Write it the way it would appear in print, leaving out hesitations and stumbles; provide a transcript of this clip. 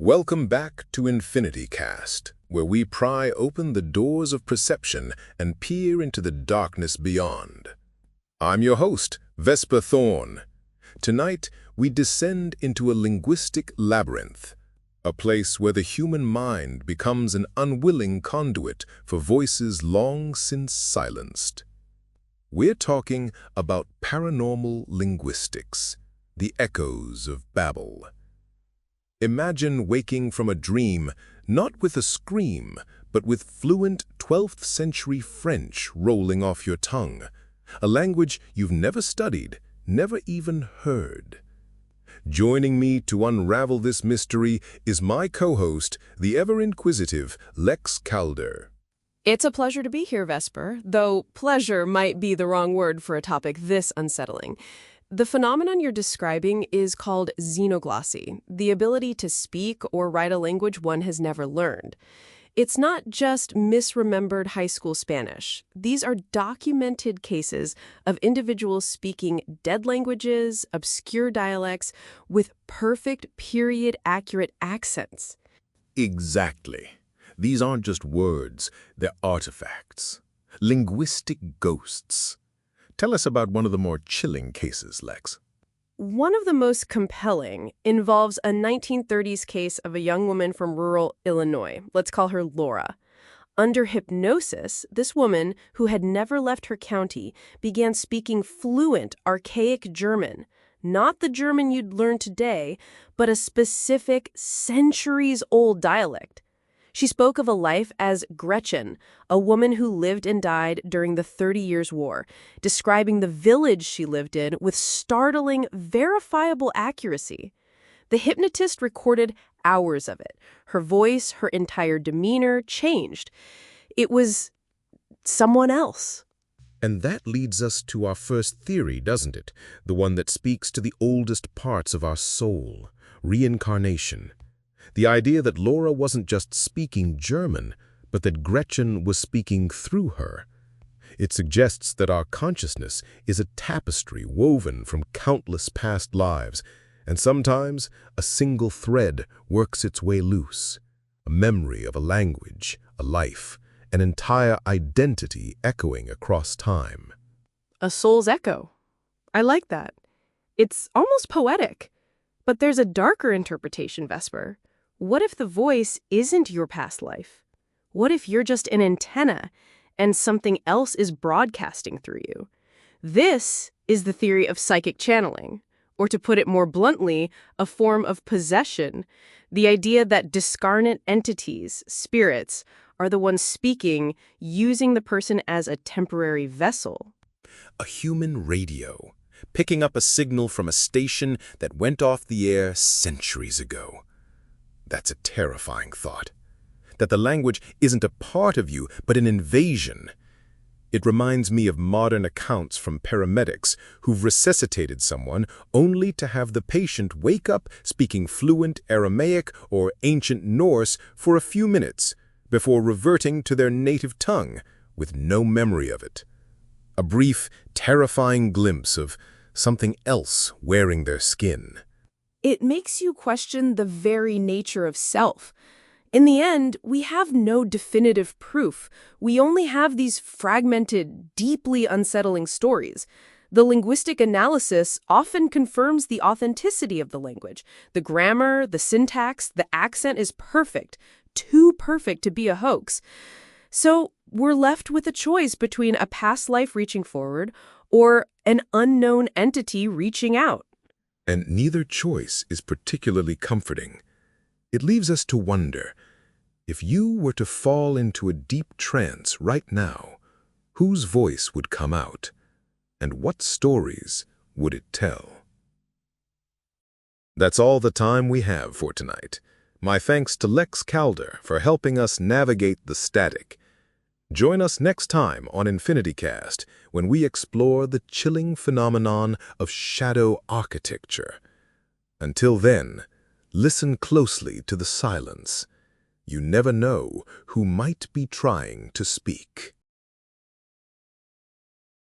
Welcome back to EnfinityCast, where we pry open the doors of perception and peer into the darkness beyond. I'm your host, Vesper Thorne. Tonight, we descend into a linguistic labyrinth, a place where the human mind becomes an unwilling conduit for voices long since silenced. We're talking about paranormal linguistics, the echoes of Babel. Imagine waking from a dream, not with a scream, but with fluent 12th century French rolling off your tongue, a language you've never studied, never even heard. Joining me to unravel this mystery is my co-host, the ever-inquisitive Lex Calder. It's a pleasure to be here, Vesper, though pleasure might be the wrong word for a topic this unsettling. The phenomenon you're describing is called xenoglossy, the ability to speak or write a language one has never learned. It's not just misremembered high school Spanish. These are documented cases of individuals speaking dead languages, obscure dialects, with perfect period-accurate accents. Exactly. These aren't just words, they're artifacts. Linguistic ghosts. Tell us about one of the more chilling cases, Lex. One of the most compelling involves a 1930s case of a young woman from rural Illinois. Let's call her Laura. Under hypnosis, this woman, who had never left her county, began speaking fluent, archaic German. Not the German you'd learn today, but a specific, centuries-old dialect. She spoke of a life as Gretchen, a woman who lived and died during the 30 Years' War, describing the village she lived in with startling, verifiable accuracy. The hypnotist recorded hours of it. Her voice, her entire demeanor changed. It was someone else. And that leads us to our first theory, doesn't it? The one that speaks to the oldest parts of our soul, reincarnation. The idea that Laura wasn't just speaking German, but that Gretchen was speaking through her. It suggests that our consciousness is a tapestry woven from countless past lives, and sometimes a single thread works its way loose. A memory of a language, a life, an entire identity echoing across time. A soul's echo. I like that. It's almost poetic. But there's a darker interpretation, Vesper. What if the voice isn't your past life? What if you're just an antenna and something else is broadcasting through you? This is the theory of psychic channeling, or to put it more bluntly, a form of possession. The idea that discarnate entities, spirits, are the ones speaking, using the person as a temporary vessel. A human radio, picking up a signal from a station that went off the air centuries ago. That's a terrifying thought. That the language isn't a part of you, but an invasion. It reminds me of modern accounts from paramedics who've resuscitated someone only to have the patient wake up speaking fluent Aramaic or ancient Norse for a few minutes before reverting to their native tongue with no memory of it. A brief, terrifying glimpse of something else wearing their skin. It makes you question the very nature of self. In the end, we have no definitive proof. We only have these fragmented, deeply unsettling stories. The linguistic analysis often confirms the authenticity of the language. The grammar, the syntax, the accent is perfect, too perfect to be a hoax. So we're left with a choice between a past life reaching forward or an unknown entity reaching out. And neither choice is particularly comforting. It leaves us to wonder, if you were to fall into a deep trance right now, whose voice would come out, and what stories would it tell? That's all the time we have for tonight. My thanks to Lex Calder for helping us navigate the static. Join us next time on EnfinityCast when we explore the chilling phenomenon of shadow architecture. Until then, listen closely to the silence. You never know who might be trying to speak.